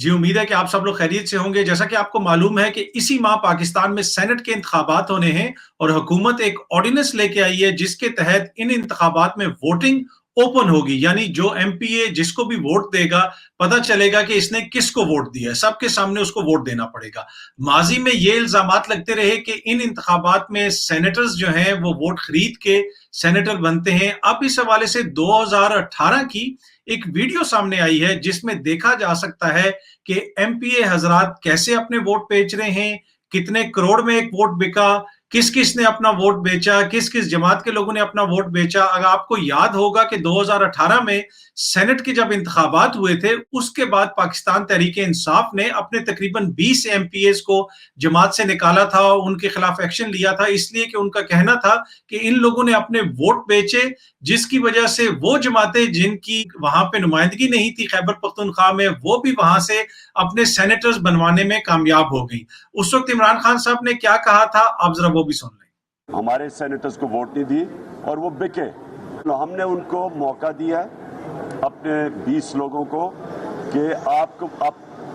जी, उम्मीद है कि आप सब लोग खैरियत से होंगे। जैसा कि आपको मालूम है कि इसी माह पाकिस्तान में सेनेट के इंतखाबात होने हैं और हुकूमत एक ऑर्डिनेंस लेके आई है जिसके तहत इन इंतखाबात में वोटिंग ओपन होगी। यानी जो एमपीए जिसको भी वोट देगा, पता चलेगा कि इसने किसको वोट दिया है, सबके सामने उसको वोट देना पड़ेगा। माजी में ये इल्जामात लगते रहे कि इन इंतखाबात में सेनेटर्स जो हैं वो वोट खरीद के सेनेटर बनते हैं। अब इस हवाले से 2018 की एक वीडियो सामने आई है जिसमें देखा जा सकता है कि एमपीए हजरात कैसे अपने वोट बेच रहे हैं, कितने करोड़ में एक वोट बिका, किस किस ने अपना वोट बेचा, किस किस जमात के लोगों ने अपना वोट बेचा। अगर आपको याद होगा कि 2018 में सेनेट के जब इंतखाबात हुए थे, उसके बाद पाकिस्तान तहरीक इंसाफ ने अपने तकरीबन 20 एमपीएस को जमात से निकाला था और उनके खिलाफ एक्शन लिया था, इसलिए कि उनका कहना था कि इन लोगों ने अपने वोट बेचे, जिसकी वजह से वो जमातें जिनकी वहां पे नुमाइंदगी नहीं थी खैबर पख्तूनख्वा में, वो भी वहां से अपने सेनेटर्स बनवाने में कामयाब हो गई। उस वक्त इमरान खान साहब ने क्या कहा था, आप जरा वो भी सुन लें। हमारे सेनेटर्स को वोट नहीं दी और वो बिके। तो हमने उनको मौका दिया अपने 20 लोगों को कि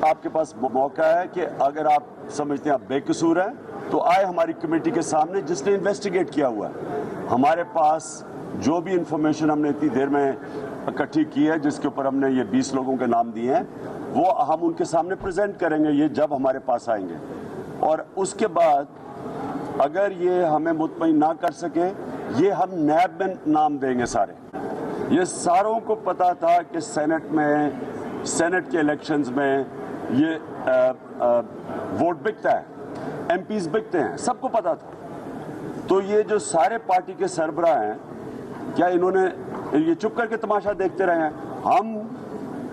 आपके पास मौका है कि अगर आप समझते हैं आप बेकसूर हैं तो आए हमारी कमेटी के सामने जिसने इन्वेस्टिगेट किया हुआ है। हमारे पास जो भी इंफॉर्मेशन हमने इतनी देर में इकट्ठी की है, जिसके ऊपर हमने ये 20 लोगों के नाम दिए हैं, वो हम उनके सामने प्रेजेंट करेंगे ये जब हमारे पास आएंगे। और उसके बाद अगर ये हमें मुतमईन ना कर सके, ये हम नैब में नाम देंगे सारे। ये सारों को पता था कि सेनेट के इलेक्शंस में ये वोट बिकता है, एमपीज बिकते हैं, सबको पता था। तो ये जो सारे पार्टी के सरबराह हैं, क्या इन्होंने ये चुप करके तमाशा देखते रहे हैं? हम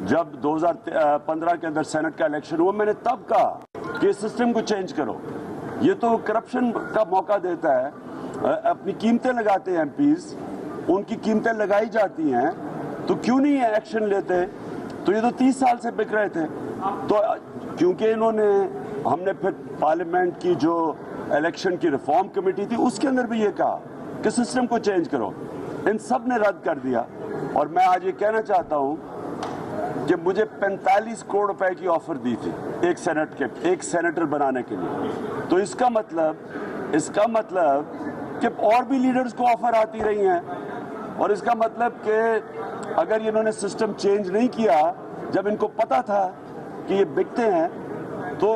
जब 2015 के अंदर सेनेट का इलेक्शन हुआ, मैंने तब कहा कि सिस्टम को चेंज करो। ये तो करप्शन का मौका देता है। अपनी कीमतें लगाते हैं एमपीज, उनकी कीमतें लगाई जाती हैं, तो क्यों नहीं एक्शन लेते? तो ये तो 30 साल से बिक रहे थे। तो क्योंकि हमने फिर पार्लियामेंट की जो इलेक्शन की रिफॉर्म कमेटी थी, उसके अंदर भी ये कहा कि सिस्टम को चेंज करो। इन सब ने रद्द कर दिया। और मैं आज ये कहना चाहता हूं कि मुझे 45 करोड़ रुपए की ऑफर दी थी एक सेनेटर बनाने के लिए। तो इसका मतलब कि और भी लीडर्स को ऑफर आती रही हैं। और इसका मतलब कि अगर इन्होंने सिस्टम चेंज नहीं किया जब इनको पता था कि ये बिकते हैं, तो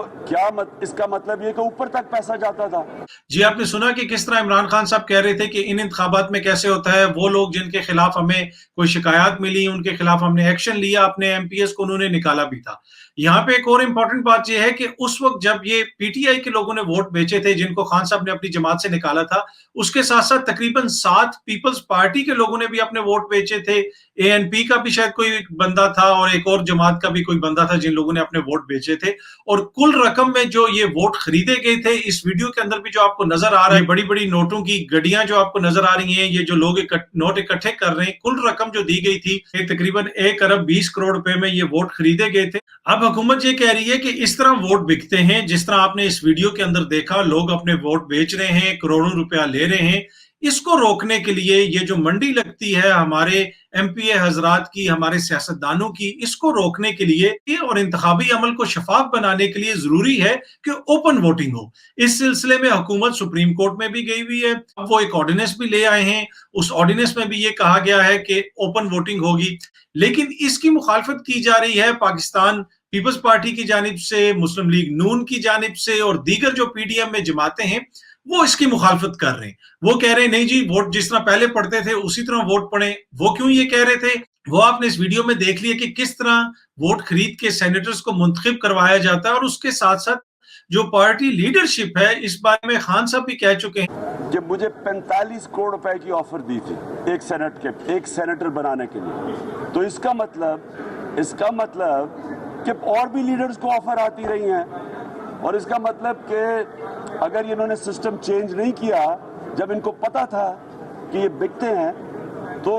इसका मतलब ये कि ऊपर तक पैसा जाता था। जी, आपने सुना कि किस तरह इमरान खान साहब कह रहे थे कि इन इंतखाबात में कैसे होता है, वो लोग जिनके खिलाफ हमें कोई शिकायत मिली, उनके खिलाफ हमने एक्शन लिया, अपने एमपीएस को उन्होंने निकाला भी था। यहाँ पे एक और इम्पोर्टेंट बात यह है कि उस वक्त जब ये पीटीआई के लोगों ने वोट बेचे थे, जिनको खान साहब ने अपनी जमात से निकाला था, उसके साथ साथ तकरीबन 7 पीपल्स पार्टी के लोगों ने भी अपने वोट बेचे थे। एएनपी का भी शायद कोई बंदा था और एक और जमात का भी कोई बंदा था जिन लोगों ने अपने वोट बेचे थे। और कुल रकम में जो ये वोट खरीदे गए थे, इस वीडियो के अंदर भी जो आपको नजर आ रहा है, बड़ी बड़ी नोटों की गड्डियां जो आपको नजर आ रही हैं, ये जो लोग नोट इकट्ठे कर रहे हैं, कुल रकम जो दी गई थी तकरीबन 1 अरब 20 करोड़ रुपए में ये वोट खरीदे गए थे। अब हुकूमत ये कह रही है कि इस तरह वोट बिकते हैं, जिस तरह आपने इस वीडियो के अंदर देखा, लोग अपने वोट बेच रहे हैं, करोड़ों रुपया ले रहे हैं। इसको रोकने के लिए ये जो मंडी लगती है हमारे एमपीए हजरात की, हमारे सियासतदानों की, इसको रोकने के लिए और इंतखाबी अमल को शफाफ बनाने के लिए जरूरी है कि ओपन वोटिंग हो। इस सिलसिले में हुकूमत सुप्रीम कोर्ट में भी गई हुई है। अब वो एक ऑर्डिनेंस भी ले आए हैं, उस ऑर्डिनेंस में भी ये कहा गया है कि ओपन वोटिंग होगी। लेकिन इसकी मुखालफत की जा रही है पाकिस्तान पीपल्स पार्टी की जानिब से, मुस्लिम लीग नून की जानिब से और दीगर जो पीडीएम में जमातें हैं, वो इसकी मुखालफत कर रहे हैं। वो कह रहे हैं नहीं जी, वोट जिस तरह पहले पढ़ते थे उसी तरह वोट पढ़े। वो क्यों ये कह रहे थे, वो आपने इस वीडियो में देख लिया कि किस तरह वोट खरीद के सेनेटर्स को मुंतखब करवाया जाता है। और उसके साथ साथ जो पार्टी लीडरशिप है, इस बारे में खान साहब भी कह चुके हैं कि मुझे 45 करोड़ रुपए की ऑफर दी थी एक सेनेटर बनाने के लिए। तो इसका मतलब कि और भी लीडर्स को ऑफर आती रही हैं। और इसका मतलब कि अगर इन्होंने सिस्टम चेंज नहीं किया जब इनको पता था कि ये बिकते हैं, तो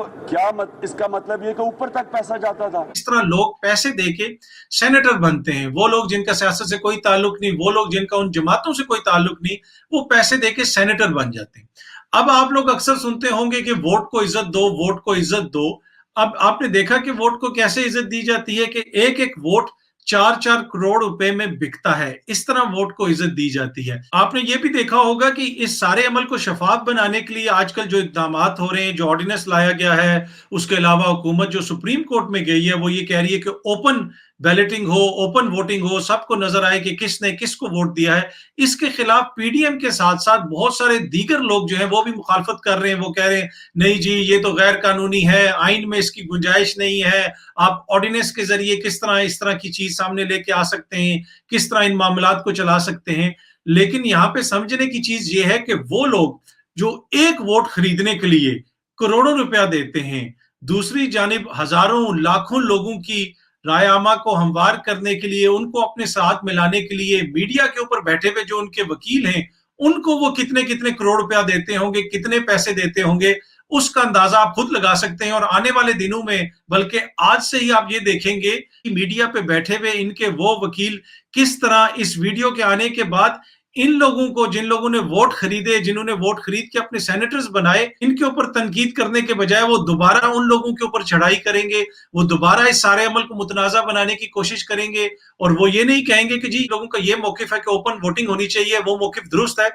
इसका मतलब ये कि ऊपर तक पैसा जाता था। इस तरह लोग पैसे देके सेनेटर बनते हैं। वो लोग जिनका सियासत से कोई ताल्लुक नहीं, वो लोग जिनका उन जमातों से कोई ताल्लुक नहीं, वो पैसे देके सेनेटर बन जाते हैं। अब आप लोग अक्सर सुनते होंगे कि वोट को इज्जत दो, वोट को इज्जत दो। अब आपने देखा कि वोट को कैसे इज्जत दी जाती है कि एक एक वोट 4-4 करोड़ रुपए में बिकता है। इस तरह वोट को इज्जत दी जाती है। आपने ये भी देखा होगा कि इस सारे अमल को शफाफ बनाने के लिए आजकल जो इक़दामात हो रहे हैं, जो ऑर्डिनेंस लाया गया है, उसके अलावा हुकूमत जो सुप्रीम कोर्ट में गई है, वो ये कह रही है कि ओपन बैलेटिंग हो, ओपन वोटिंग हो, सबको नजर आए कि किसने किसको वोट दिया है। इसके खिलाफ पीडीएम के साथ साथ बहुत सारे दीगर लोग जो हैं वो भी मुखालफत कर रहे हैं। वो कह रहे हैं नहीं जी, ये तो गैर कानूनी है, आइन में इसकी गुंजाइश नहीं है, आप ऑर्डिनेंस के जरिए किस तरह इस तरह की चीज सामने लेके आ सकते हैं, किस तरह इन मामलात को चला सकते हैं। लेकिन यहाँ पे समझने की चीज ये है कि वो लोग जो एक वोट खरीदने के लिए करोड़ों रुपया देते हैं, दूसरी जानिब हजारों लाखों लोगों की राय आमा को हमवार करने के लिए, उनको अपने साथ मिलाने के लिए मीडिया के ऊपर बैठे हुए जो उनके वकील हैं, उनको वो कितने कितने करोड़ रुपया देते होंगे, कितने पैसे देते होंगे, उसका अंदाजा आप खुद लगा सकते हैं। और आने वाले दिनों में, बल्कि आज से ही आप ये देखेंगे कि मीडिया पे बैठे हुए इनके वो वकील किस तरह इस वीडियो के आने के बाद इन लोगों को, जिन लोगों ने वोट खरीदे, जिन्होंने वोट खरीद के अपने सेनेटर्स बनाए, इनके ऊपर तनकीद करने के बजाय वो दोबारा उन लोगों के ऊपर चढ़ाई करेंगे, वो दोबारा इस सारे अमल को मुतनाज़ा बनाने की कोशिश करेंगे। और वो ये नहीं कहेंगे कि जी लोगों का ये मौकिफ है कि ओपन वोटिंग होनी चाहिए, वो मौकिफ दुरुस्त है।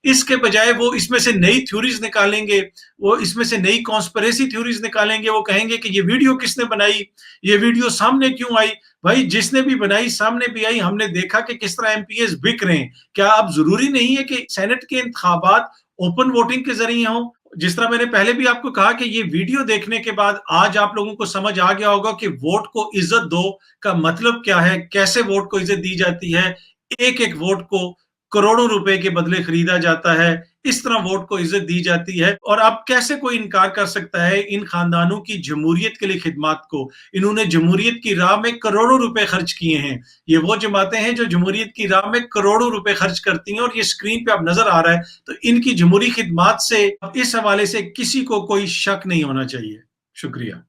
इसके बजाय वो इसमें से नई थ्योरीज निकालेंगे, वो इसमें से नई कॉन्स्पिरेसी थ्योरीज निकालेंगे। वो कहेंगे कि ये वीडियो किसने बनाई, ये वीडियो सामने क्यों आई। भाई जिसने भी बनाई सामने भी आई, हमने देखा कि किस तरह एमपीएस बिक रहे हैं। क्या अब जरूरी नहीं है कि सेनेट के इंतखाबात ओपन वोटिंग के जरिए हों? जिस तरह मैंने पहले भी आपको कहा कि ये वीडियो देखने के बाद आज आप लोगों को समझ आ गया होगा कि वोट को इज्जत दो का मतलब क्या है, कैसे वोट को इज्जत दी जाती है। एक एक वोट को करोड़ों रुपए के बदले खरीदा जाता है, इस तरह वोट को इज्जत दी जाती है। और अब कैसे कोई इनकार कर सकता है इन खानदानों की जमहूरियत के लिए खिदमत को। इन्होंने जमहूरियत की राह में करोड़ों रुपए खर्च किए हैं। ये वो जमातें हैं जो जमहूरियत की राह में करोड़ों रुपए खर्च करती हैं, और ये स्क्रीन पे अब नजर आ रहा है। तो इनकी जमहूरी खिदमत से इस हवाले से किसी को कोई शक नहीं होना चाहिए। शुक्रिया।